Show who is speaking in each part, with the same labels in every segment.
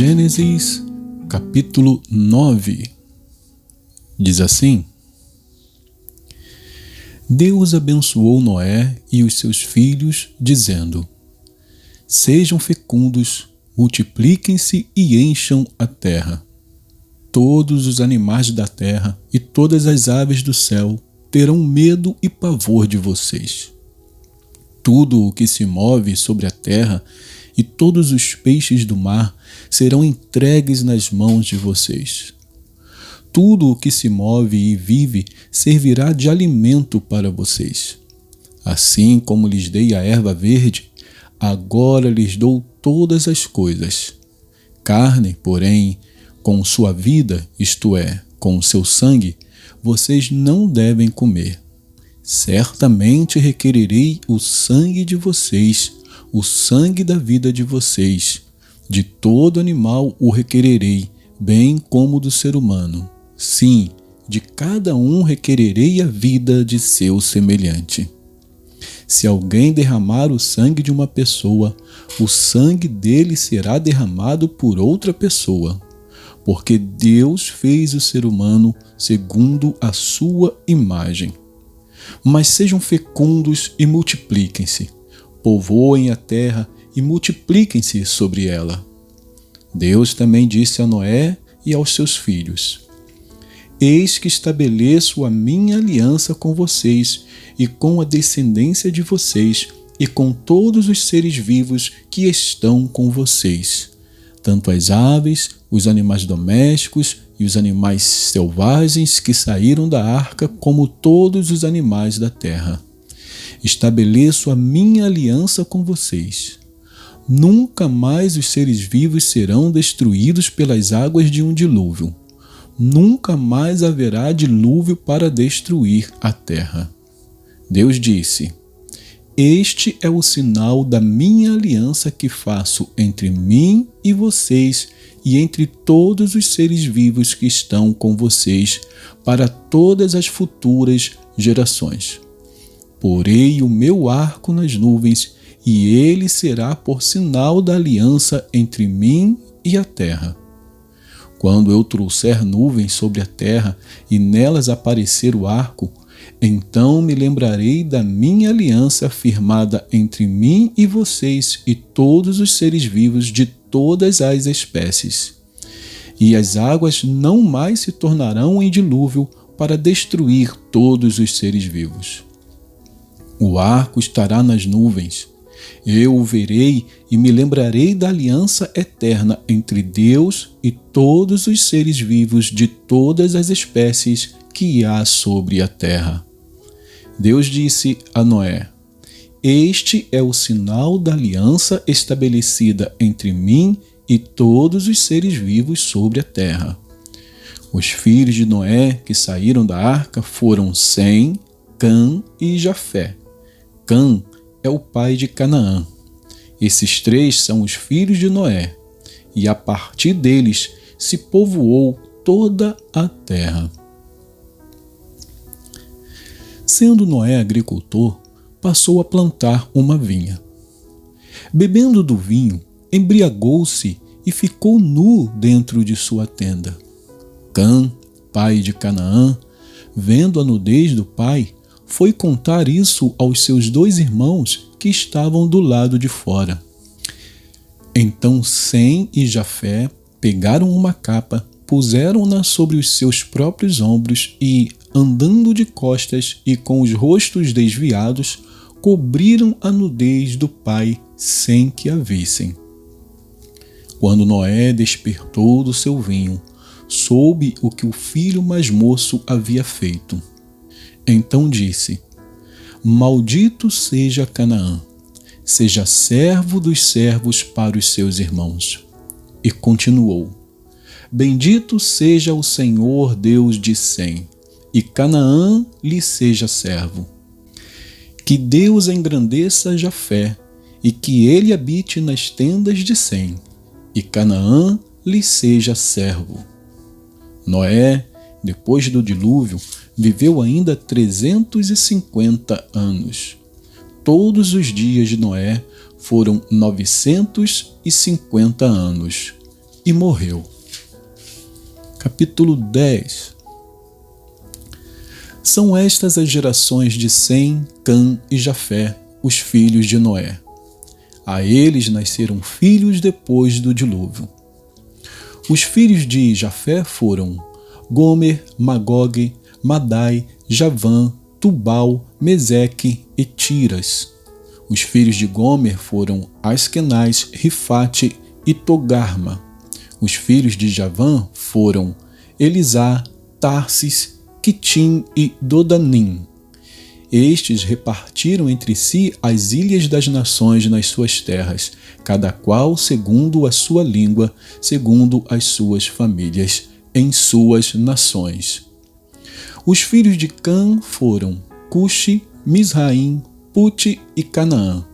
Speaker 1: Gênesis, capítulo 9, diz assim: Deus abençoou Noé e os seus filhos, dizendo: Sejam fecundos, multipliquem-se e encham a terra. Todos os animais da terra e todas as aves do céu terão medo e pavor de vocês. Tudo o que se move sobre a terra e todos os peixes do mar serão entregues nas mãos de vocês. Tudo o que se move e vive servirá de alimento para vocês. Assim como lhes dei a erva verde, agora lhes dou todas as coisas. Carne, porém, com sua vida, isto é, com seu sangue, vocês não devem comer. Certamente requererei o sangue de vocês, o sangue da vida de vocês. De todo animal o requererei, bem como do ser humano. Sim, de cada um requererei a vida de seu semelhante. Se alguém derramar o sangue de uma pessoa, o sangue dele será derramado por outra pessoa, porque Deus fez o ser humano segundo a sua imagem. Mas sejam fecundos e multipliquem-se, povoem a terra e multipliquem-se sobre ela. Deus também disse a Noé e aos seus filhos: Eis que estabeleço a minha aliança com vocês e com a descendência de vocês e com todos os seres vivos que estão com vocês, tanto as aves, os animais domésticos e os animais selvagens que saíram da arca, como todos os animais da terra. Estabeleço a minha aliança com vocês. Nunca mais os seres vivos serão destruídos pelas águas de um dilúvio. Nunca mais haverá dilúvio para destruir a terra. Deus disse: Este é o sinal da minha aliança que faço entre mim e vocês e entre todos os seres vivos que estão com vocês para todas as futuras gerações. Porei o meu arco nas nuvens e ele será por sinal da aliança entre mim e a terra. Quando eu trouxer nuvens sobre a terra e nelas aparecer o arco, então me lembrarei da minha aliança firmada entre mim e vocês e todos os seres vivos de todas as espécies. E as águas não mais se tornarão em dilúvio para destruir todos os seres vivos. O arco estará nas nuvens. Eu o verei e me lembrarei da aliança eterna entre Deus e todos os seres vivos de todas as espécies que há sobre a terra. Deus disse a Noé: Este é o sinal da aliança estabelecida entre mim e todos os seres vivos sobre a terra. Os filhos de Noé que saíram da arca foram Sem, Cã e Jafé. Cã é o pai de Canaã. Esses três são os filhos de Noé, e a partir deles se povoou toda a terra. Sendo Noé agricultor, passou a plantar uma vinha. Bebendo do vinho, embriagou-se e ficou nu dentro de sua tenda. Cã, pai de Canaã, vendo a nudez do pai, foi contar isso aos seus 2 irmãos que estavam do lado de fora. Então Sem e Jafé pegaram uma capa, puseram-na sobre os seus próprios ombros e, andando de costas e com os rostos desviados, cobriram a nudez do pai sem que a vissem. Quando Noé despertou do seu vinho, soube o que o filho mais moço havia feito. Então disse: Maldito seja Canaã, seja servo dos servos para os seus irmãos. E continuou: Bendito seja o Senhor Deus de Sem, e Canaã lhe seja servo. Que Deus engrandeça Jafé, e que ele habite nas tendas de Sem, e Canaã lhe seja servo. Noé, depois do dilúvio, viveu ainda 350 anos. Todos os dias de Noé foram 950 anos. e morreu. Capítulo 10. São estas as gerações de Sem, Cã e Jafé, os filhos de Noé. A eles nasceram filhos depois do dilúvio. Os filhos de Jafé foram Gomer, Magog, Madai, Javã, Tubal, Meseque e Tiras. Os filhos de Gomer foram Askenaz, Rifate e Togarma. Os filhos de Javã foram Elisá, Tarsis, Quitim e Dodanim. Estes repartiram entre si as ilhas das nações nas suas terras, cada qual segundo a sua língua, segundo as suas famílias, em suas nações. Os filhos de Cã foram Cuxi, Misraim, Pute e Canaã.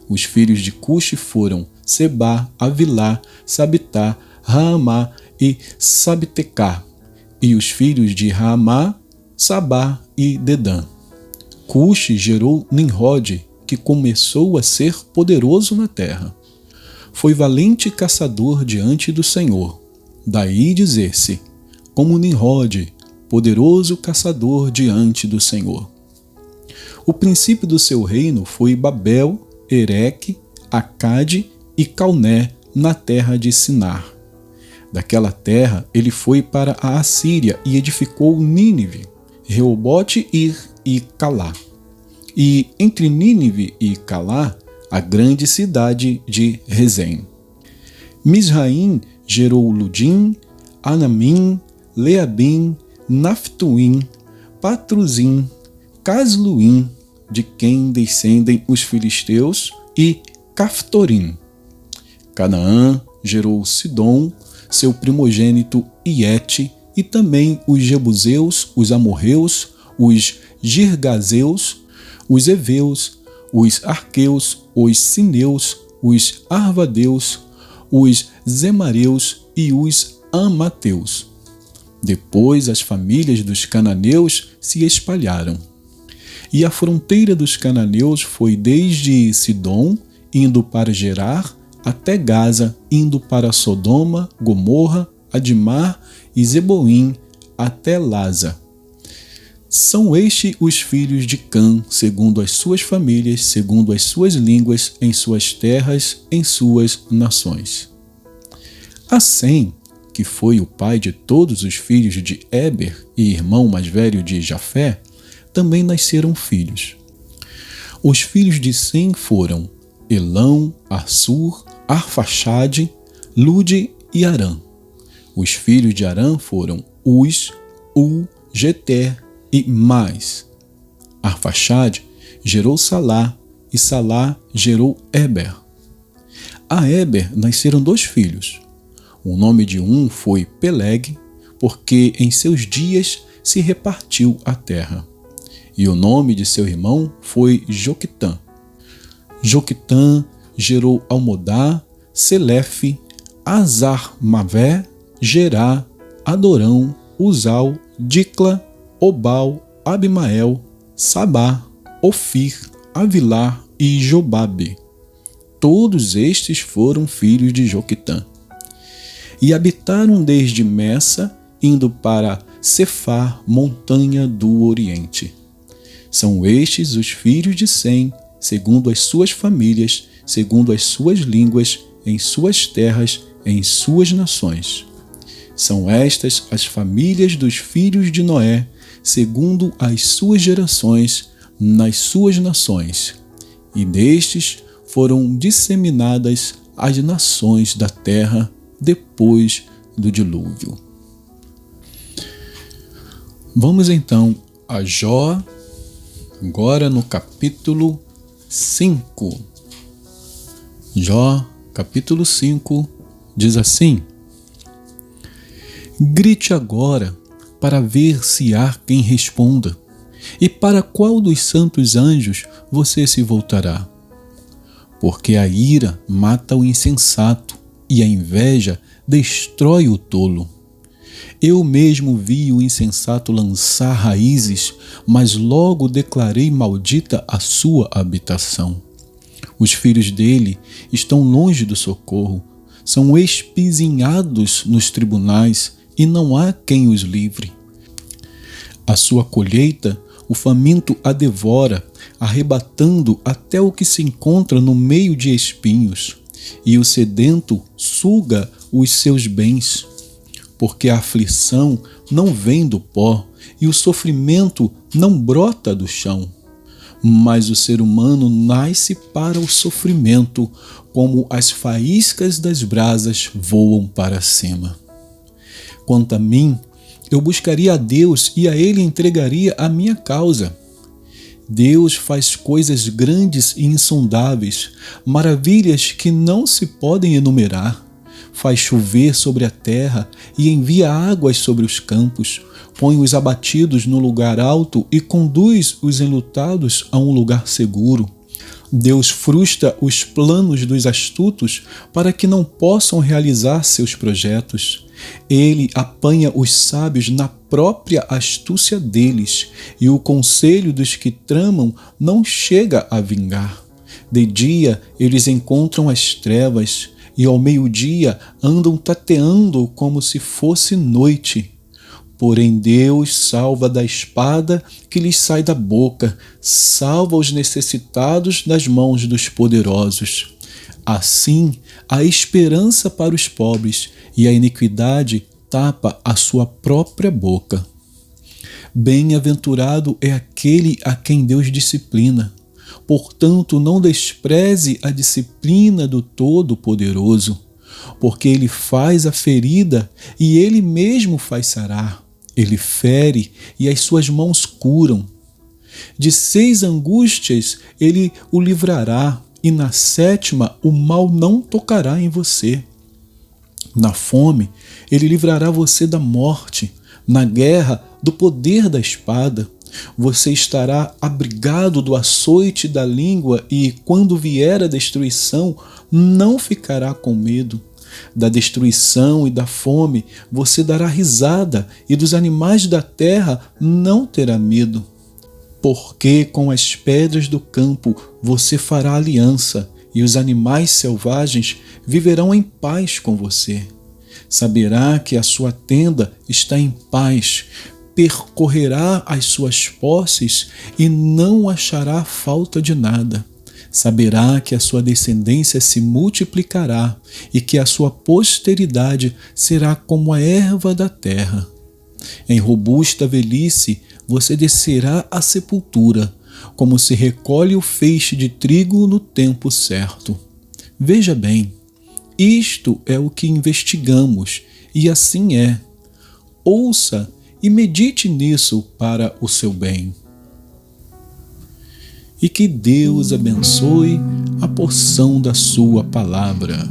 Speaker 1: Os filhos de Cuxi foram Sebá, Avilá, Sabitá, Raamá e Sabtecá. E os filhos de Raamá, Sabá e Dedã. Cuxi gerou Nimrod, que começou a ser poderoso na terra. Foi valente caçador diante do Senhor. Daí dizer-se, como Nimrod, poderoso caçador diante do Senhor. O princípio do seu reino foi Babel, Ereque, Acade e Calné, na terra de Sinar. Daquela terra ele foi para a Assíria e edificou Nínive, Reobote, Ir e Calá. E entre Nínive e Calá, a grande cidade de Rezém. Misraim gerou Ludim, Anamim, Leabim, Naftuim, Patruzim, Casluim, de quem descendem os filisteus, e Caftorim. Canaã gerou Sidom, seu primogênito Iete, e também os Jebuseus, os Amorreus, os Girgazeus, os Eveus, os Arqueus, os Sineus, os Arvadeus, os Zemareus e os Amateus. Depois as famílias dos cananeus se espalharam. E a fronteira dos cananeus foi desde Sidom, indo para Gerar, até Gaza, indo para Sodoma, Gomorra, Admar e Zeboim, até Laza. São estes os filhos de Cã, segundo as suas famílias, segundo as suas línguas, em suas terras, em suas nações. A Sem, que foi o pai de todos os filhos de Éber e irmão mais velho de Jafé, também nasceram filhos. Os filhos de Sem foram Elão, Assur, Arfaxade, Lude e Arã. Os filhos de Arã foram Uz, U, Geter e Mais. Arfaxade gerou Salá, e Salá gerou Éber. A Éber nasceram 2 filhos. O nome de um foi Peleg, porque em seus dias se repartiu a terra. E o nome de seu irmão foi Joquitã. Joquitã gerou Almodá, Selefe, Azar-Mavé, Gerá, Adorão, Uzal, Dicla, Obal, Abimael, Sabá, Ofir, Avilá e Jobabe. Todos estes foram filhos de Joquitã. E habitaram desde Messa, indo para Cefar, montanha do Oriente. São estes os filhos de Sem, segundo as suas famílias, segundo as suas línguas, em suas terras, em suas nações. São estas as famílias dos filhos de Noé, segundo as suas gerações, nas suas nações. E destes foram disseminadas as nações da terra depois do dilúvio. Vamos então a Jó, agora no capítulo 5. Jó, capítulo 5, diz assim: Grite agora, para ver se há quem responda, e para qual dos santos anjos você se voltará? Porque a ira mata o insensato, e a inveja destrói o tolo. Eu mesmo vi o insensato lançar raízes, mas logo declarei maldita a sua habitação. Os filhos dele estão longe do socorro, são espizinhados nos tribunais e não há quem os livre. A sua colheita, o faminto a devora, arrebatando até o que se encontra no meio de espinhos, e o sedento suga os seus bens, porque a aflição não vem do pó e o sofrimento não brota do chão. Mas o ser humano nasce para o sofrimento, como as faíscas das brasas voam para cima. Quanto a mim, eu buscaria a Deus e a Ele entregaria a minha causa. Deus faz coisas grandes e insondáveis, maravilhas que não se podem enumerar. Faz chover sobre a terra e envia águas sobre os campos, põe os abatidos no lugar alto e conduz os enlutados a um lugar seguro. Deus frustra os planos dos astutos para que não possam realizar seus projetos. Ele apanha os sábios na própria astúcia deles, e o conselho dos que tramam não chega a vingar. De dia eles encontram as trevas, e ao meio-dia andam tateando como se fosse noite. Porém Deus salva da espada que lhes sai da boca, salva os necessitados das mãos dos poderosos. Assim, há esperança para os pobres, e a iniquidade tapa a sua própria boca. Bem-aventurado é aquele a quem Deus disciplina. Portanto, não despreze a disciplina do Todo-Poderoso, porque Ele faz a ferida e Ele mesmo faz sarar. Ele fere e as suas mãos curam. De 6 angústias Ele o livrará, e na 7ª o mal não tocará em você. Na fome, Ele livrará você da morte, na guerra, do poder da espada. Você estará abrigado do açoite da língua e, quando vier a destruição, não ficará com medo. Da destruição e da fome você dará risada, e dos animais da terra não terá medo. Porque com as pedras do campo você fará aliança, e os animais selvagens viverão em paz com você. Saberá que a sua tenda está em paz, percorrerá as suas posses e não achará falta de nada. Saberá que a sua descendência se multiplicará e que a sua posteridade será como a erva da terra. Em robusta velhice você descerá à sepultura, como se recolhe o feixe de trigo no tempo certo. Veja bem, isto é o que investigamos, e assim é. Ouça e medite nisso para o seu bem. E que Deus abençoe a porção da sua palavra.